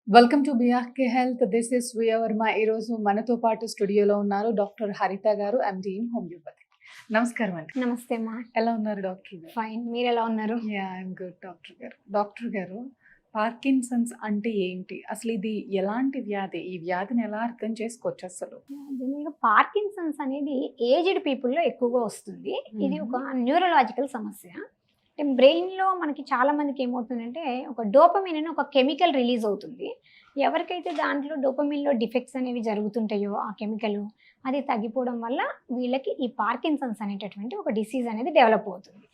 Welcome to BRK health. This is Shriya Varma. ఈరోజు మనతో పాటు స్టూడియోలో ఉన్నారు డాక్టర్ హరిత గారు, ఎండి ఇన్ హోమియోపతి. నమస్కారం అండి. నమస్తే అమ్మా. ఎలా ఉన్నారు డాక్టర్ గారు? ఫైన్, మీరు ఎలా ఉన్నారు? ఐఎమ్ గుడ్ డాక్టర్ గారు. డాక్టర్ గారు, పార్కిన్సన్స్ అంటే ఏంటి? అసలు ఇది ఎలాంటి వ్యాధి? ఈ వ్యాధిని ఎలా అర్థం చేసుకోవచ్చు అసలు? జనరల్గా పార్కిన్సన్స్ అనేది ఏజ్డ్ పీపుల్లో ఎక్కువగా వస్తుంది. ఇది ఒక న్యూరలాజికల్ సమస్య. అంటే బ్రెయిన్లో మనకి చాలా మందికి ఏమవుతుందంటే ఒక డోపమిన్ అని ఒక కెమికల్ రిలీజ్ అవుతుంది. ఎవరికైతే దాంట్లో డోపమిన్లో డిఫెక్ట్స్ అనేవి జరుగుతుంటాయో ఆ కెమికల్ అది తగ్గిపోవడం వల్ల వీళ్ళకి ఈ పార్కిన్సన్స్ అనేటటువంటి ఒక డిసీజ్ అనేది డెవలప్ అవుతుంది.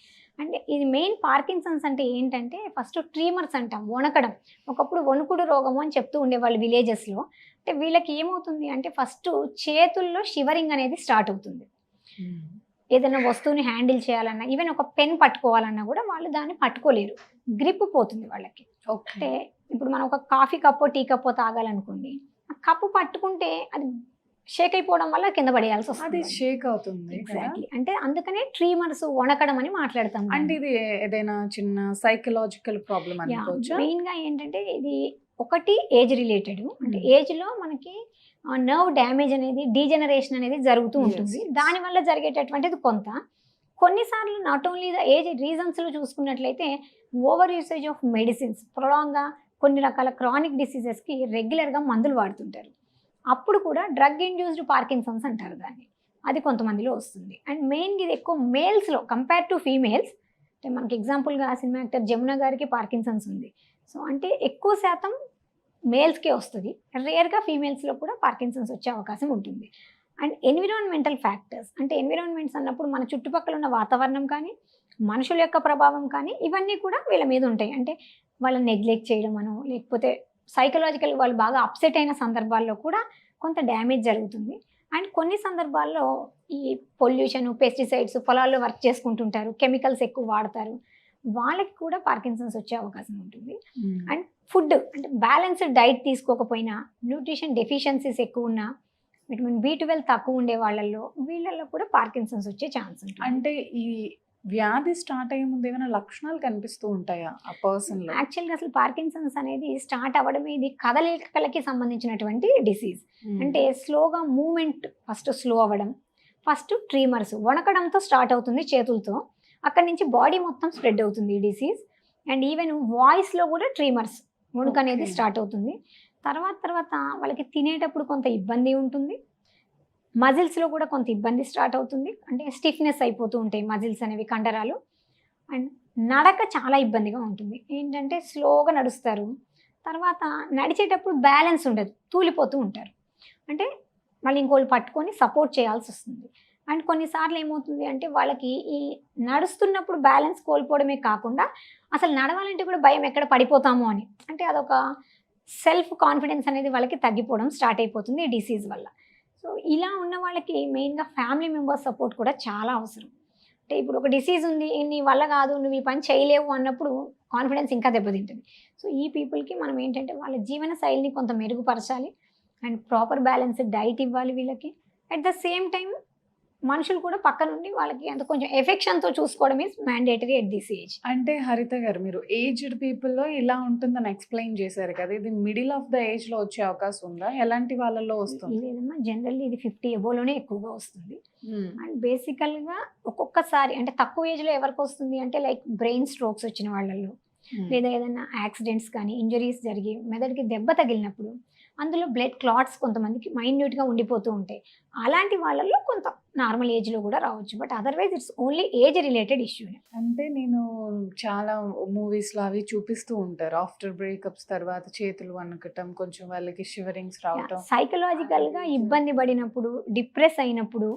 అంటే ఇది మెయిన్ పార్కిన్సన్స్ అంటే ఏంటంటే ఫస్ట్ ట్రీమర్స్ అంటాం, వణకడం. ఒకప్పుడు వణుకుడు రోగము అని చెప్తూ ఉండేవాళ్ళు విలేజెస్లో. అంటే వీళ్ళకి ఏమవుతుంది అంటే ఫస్ట్ చేతుల్లో షివరింగ్ అనేది స్టార్ట్ అవుతుంది. ఏదైనా వస్తువుని హ్యాండిల్ చేయాలన్నా, ఈవెన్ ఒక పెన్ పట్టుకోవాలన్నా కూడా వాళ్ళు దాన్ని పట్టుకోలేరు, గ్రిప్ పోతుంది వాళ్ళకి. అంటే ఇప్పుడు మనం ఒక కాఫీ కప్పో టీ కప్పో తాగాలనుకోండి, ఆ కప్పు పట్టుకుంటే అది షేక్ అయిపోవడం వల్ల కింద పడేయాల్సి వస్తుంది. అది షేక్ అవుతుంది. ఎగ్జాక్ట్లీ. అంటే అందుకనే ట్రీమర్స్, వణకడం అని మాట్లాడతాం. అంటే ఇది ఏదైనా చిన్న సైకలాజికల్ ప్రాబ్లమ్ అనుకోవచ్చు. మెయిన్ గా ఏంటంటే ఇది ఒకటి ఏజ్ రిలేటెడ్. అంటే ఏజ్ లో మనకి నర్వ్ డ్యామేజ్ అనేది, డీజనరేషన్ అనేది జరుగుతూ ఉంటుంది. దానివల్ల జరిగేటటువంటిది కొన్నిసార్లు నాట్ ఓన్లీ ద ఏజ్ రీజన్స్లో చూసుకున్నట్లయితే ఓవర్ యూసేజ్ ఆఫ్ మెడిసిన్స్, ప్రొలాంగ్గా కొన్ని రకాల క్రానిక్ డిసీజెస్కి రెగ్యులర్గా మందులు వాడుతుంటారు. అప్పుడు కూడా డ్రగ్ ఇండ్యూస్డ్ పార్కిన్సన్స్ అంటారు దాన్ని. అది కొంతమందిలో వస్తుంది. అండ్ మెయిన్గా ఇది ఎక్కువ మేల్స్లో కంపేర్ టు ఫీమేల్స్. అంటే మనకి ఎగ్జాంపుల్గా సినిమా యాక్టర్ జమున గారికి పార్కిన్సన్స్ ఉంది. సో అంటే ఎక్కువ శాతం మేల్స్కే వస్తుంది. రేర్గా ఫీమేల్స్లో కూడా పార్కిన్సన్స్ వచ్చే అవకాశం ఉంటుంది. అండ్ ఎన్విరాన్మెంటల్ ఫ్యాక్టర్స్, అంటే ఎన్విరాన్మెంట్స్ అన్నప్పుడు మన చుట్టుపక్కల ఉన్న వాతావరణం కానీ, మనుషుల యొక్క ప్రభావం కానీ, ఇవన్నీ కూడా వీళ్ళ మీద ఉంటాయి. అంటే వాళ్ళని నెగ్లెక్ట్ చేయడం అనో, లేకపోతే సైకలాజికల్ వాళ్ళు బాగా అప్సెట్ అయిన సందర్భాల్లో కూడా కొంత డ్యామేజ్ జరుగుతుంది. అండ్ కొన్ని సందర్భాల్లో ఈ పొల్యూషన్, పెస్టిసైడ్స్, పొలాల్లో వర్క్ చేసుకుంటుంటారు, కెమికల్స్ ఎక్కువ వాడతారు, వాళ్ళకి కూడా పార్కిన్సన్స్ వచ్చే అవకాశం ఉంటుంది. అండ్ ఫుడ్, అంటే బ్యాలెన్స్డ్ డైట్ తీసుకోకపోయినా, న్యూట్రిషన్ డెఫిషియన్సీస్ ఎక్కువ ఉన్నా, విటమిన్ B12 తక్కువ ఉండే వీళ్ళల్లో కూడా పార్కిన్సన్స్ వచ్చే ఛాన్స్ ఉంటుంది. అంటే ఈ వ్యాధి స్టార్ట్ అయ్యే ముందు ఏమైనా లక్షణాలు కనిపిస్తూ ఉంటాయా ఆ పర్సన్ లో? యాక్చువల్గా అసలు పార్కిన్సన్స్ అనేది స్టార్ట్ అవ్వడం ఇది కదలికలకి సంబంధించినటువంటి డిసీజ్. అంటే స్లోగా మూమెంట్ ఫస్ట్ స్లో అవ్వడం, ఫస్ట్ ట్రీమర్స్, వణకడంతో స్టార్ట్ అవుతుంది చేతులతో. అక్కడి నుంచి బాడీ మొత్తం స్ప్రెడ్ అవుతుంది ఈ డిసీజ్. అండ్ ఈవెన్ వాయిస్లో కూడా ట్రీమర్స్, వణుకు అనేది స్టార్ట్ అవుతుంది. తర్వాత వాళ్ళకి తినేటప్పుడు కొంత ఇబ్బంది ఉంటుంది. మజిల్స్లో కూడా కొంత ఇబ్బంది స్టార్ట్ అవుతుంది. అంటే స్టిఫ్నెస్ అయిపోతూ ఉంటాయి మజిల్స్ అనేవి, కండరాలు. అండ్ నడక చాలా ఇబ్బందిగా ఉంటుంది. ఏంటంటే స్లోగా నడుస్తారు, తర్వాత నడిచేటప్పుడు బ్యాలెన్స్ ఉండదు, తూలిపోతూ ఉంటారు. అంటే మళ్ళీ ఇంకోళ్ళు పట్టుకొని సపోర్ట్ చేయాల్సి వస్తుంది. అండ్ కొన్నిసార్లు ఏమవుతుంది అంటే వాళ్ళకి ఈ నడుస్తున్నప్పుడు బ్యాలెన్స్ కోల్పోవడమే కాకుండా అసలు నడవాలంటే కూడా భయం, ఎక్కడ పడిపోతామో అని. అంటే అదొక సెల్ఫ్ కాన్ఫిడెన్స్ అనేది వాళ్ళకి తగ్గిపోవడం స్టార్ట్ అయిపోతుంది ఈ డిసీజ్ వల్ల. సో ఇలా ఉన్న వాళ్ళకి మెయిన్గా ఫ్యామిలీ మెంబర్స్ సపోర్ట్ కూడా చాలా అవసరం. అంటే ఇప్పుడు ఒక డిసీజ్ ఉంది, నీ వల్ల కాదు, నువ్వు ఈ పని చేయలేవు అన్నప్పుడు కాన్ఫిడెన్స్ ఇంకా దెబ్బతింటుంది. సో ఈ పీపుల్కి మనం ఏంటంటే వాళ్ళ జీవన శైలిని కొంత మెరుగుపరచాలి. అండ్ ప్రాపర్ బ్యాలెన్స్డ్ డైట్ ఇవ్వాలి వీళ్ళకి. అట్ ద సేమ్ టైం మనుషులు కూడా పక్క నుండి వాళ్ళకి అంత కొంచెం ఎఫెక్షన్తో చూసుకోవడం is mandatory at this age. అంటే హరిత గారు, మీరు ఏజ్డ్ పీపుల్లో ఇలా ఉంటుందని ఎక్స్ప్లెయిన్ చేశారు కదా, ఇది మిడిల్ ఆఫ్ ద ఏజ్ లో వచ్చే అవకాశం ఉందా? ఎలాంటి వాళ్ళలో వస్తుంది? లేదమ్మా, జనరల్లీ ఇది 50 అబోవ్లోనే ఎక్కువగా వస్తుంది. అండ్ బేసికల్గా ఒక్కొక్కసారి అంటే తక్కువ ఏజ్లో ఎవరికి వస్తుంది అంటే లైక్ బ్రెయిన్ స్ట్రోక్స్ వచ్చిన వాళ్ళల్లో, లేదా ఏదైనా యాక్సిడెంట్స్ కానీ, ఇంజరీస్ జరిగి మెదడుకి దెబ్బ తగిలినప్పుడు అందులో బ్లడ్ క్లాట్స్ కొంతమందికి మైన్యూట్గా ఉండిపోతూ ఉంటాయి. అలాంటి వాళ్ళల్లో కొంత నార్మల్ ఏజ్లో కూడా రావచ్చు. But otherwise it's only age related issue. అంటే నేను చాలా మూవీస్లో అవి చూపిస్తూ ఉంటారు, ఆఫ్టర్ బ్రేకప్స్ తర్వాత చేతులు వణకటం, కొంచెం వాళ్ళకి షివరింగ్స్ రావటం. సైకలాజికల్గా ఇబ్బంది పడినప్పుడు, డిప్రెస్ అయినప్పుడు,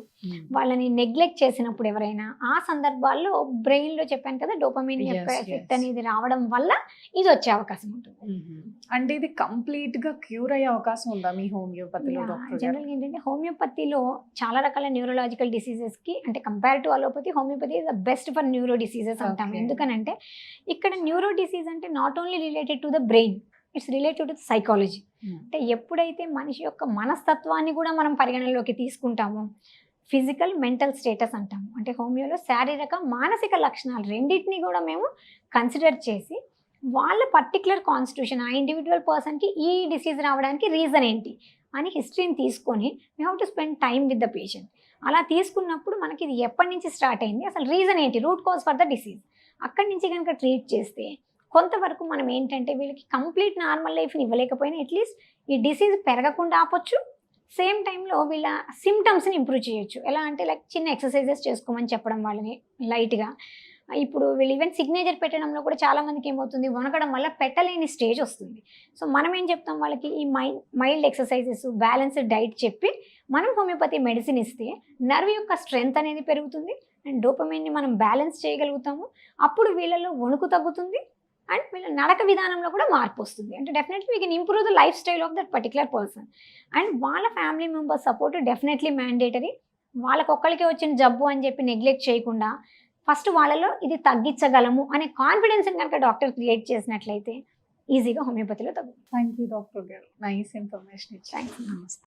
వాళ్ళని నెగ్లెక్ట్ చేసినప్పుడు ఎవరైనా, ఆ సందర్భాల్లో బ్రెయిన్లో చెప్పాను కదా డోపమిన్ యొక్క ఎఫెక్ట్ అనేది రావడం వల్ల ఇది వచ్చే అవకాశం ఉంటుంది. అంటే ఇది కంప్లీట్గా క్యూర్ అయ్యే అవకాశం ఉందా మీ హోమియోపతిలో? జనరల్గా ఏంటంటే హోమియోపతిలో చాలా రకాల న్యూరలాజికల్ డిసీజెస్కి, అంటే compare to allopathy, homeopathy is the best for neuro diseases అంటాం. ఎందుకనంటే ఇక్కడ న్యూరో డిసీజ్ అంటే not only related to the brain, it's related to psychology. అంటే ఎప్పుడైతే మనిషి యొక్క మనస్తత్వాన్ని కూడా మనం పరిగణనలోకి తీసుకుంటామో, ఫిజికల్, మెంటల్ స్టేటస్ అంటాము. అంటే హోమియోలో శారీరక, మానసిక లక్షణాలు రెండింటినీ కూడా మేము కన్సిడర్ చేసి వాళ్ళ పర్టికులర్ కాన్స్టిట్యూషన్, ఆ ఇండివిజువల్ పర్సన్కి ఈ డిసీజ్ రావడానికి రీజన్ ఏంటి అని హిస్టరీని తీసుకొని we have to spend time with the patient. అలా తీసుకున్నప్పుడు మనకి ఇది ఎప్పటి నుంచి స్టార్ట్ అయింది, అసలు రీజన్ ఏంటి, root cause for the disease, అక్కడి నుంచి కనుక ట్రీట్ చేస్తే కొంతవరకు మనం ఏంటంటే వీళ్ళకి కంప్లీట్ నార్మల్ లైఫ్ని ఇవ్వలేకపోయినా అట్లీస్ట్ ఈ డిసీజ్ పెరగకుండా ఆపొచ్చు. సేమ్ టైంలో వీళ్ళ సిమ్టమ్స్ని ఇంప్రూవ్ చేయొచ్చు. ఎలా అంటే లైక్ చిన్న ఎక్సర్సైజెస్ చేసుకోమని చెప్పడం వాళ్ళని లైట్గా. ఇప్పుడు వీళ్ళు ఈవెన్ సిగ్నేచర్ పెట్టడంలో కూడా చాలామందికి ఏమవుతుంది, వణకడం వల్ల పెట్టలేని స్టేజ్ వస్తుంది. సో మనం ఏం చెప్తాం వాళ్ళకి, ఈ మైల్డ్ ఎక్సర్సైజెస్, బ్యాలెన్స్డ్ డైట్ చెప్పి మనం హోమియోపతి మెడిసిన్ ఇస్తే నర్వ్ యొక్క స్ట్రెంగ్త్ అనేది పెరుగుతుంది అండ్ డోపమైన్ని మనం బ్యాలెన్స్ చేయగలుగుతాము. అప్పుడు వీళ్ళలో వణుకు తగ్గుతుంది అండ్ వీళ్ళ నడక విధానంలో కూడా మార్పు వస్తుంది. అంటే definitely we can improve the lifestyle of that particular person. And వాళ్ళ family members support definitely mandatory. వాళ్ళకి ఒక్కరికి వచ్చిన జబ్బు అని చెప్పి నెగ్లెక్ట్ చేయకుండా ఫస్ట్ వాళ్ళలో ఇది తగ్గించగలము అనే కాన్ఫిడెన్స్ని కనుక డాక్టర్ క్రియేట్ చేసినట్లయితే ఈజీగా హోమియోపతిలో తగ్గుతుంది. థ్యాంక్ యూ డాక్టర్ గారు, నైస్ ఇన్ఫర్మేషన్ ఇచ్చారు. థ్యాంక్స్. నమస్తే.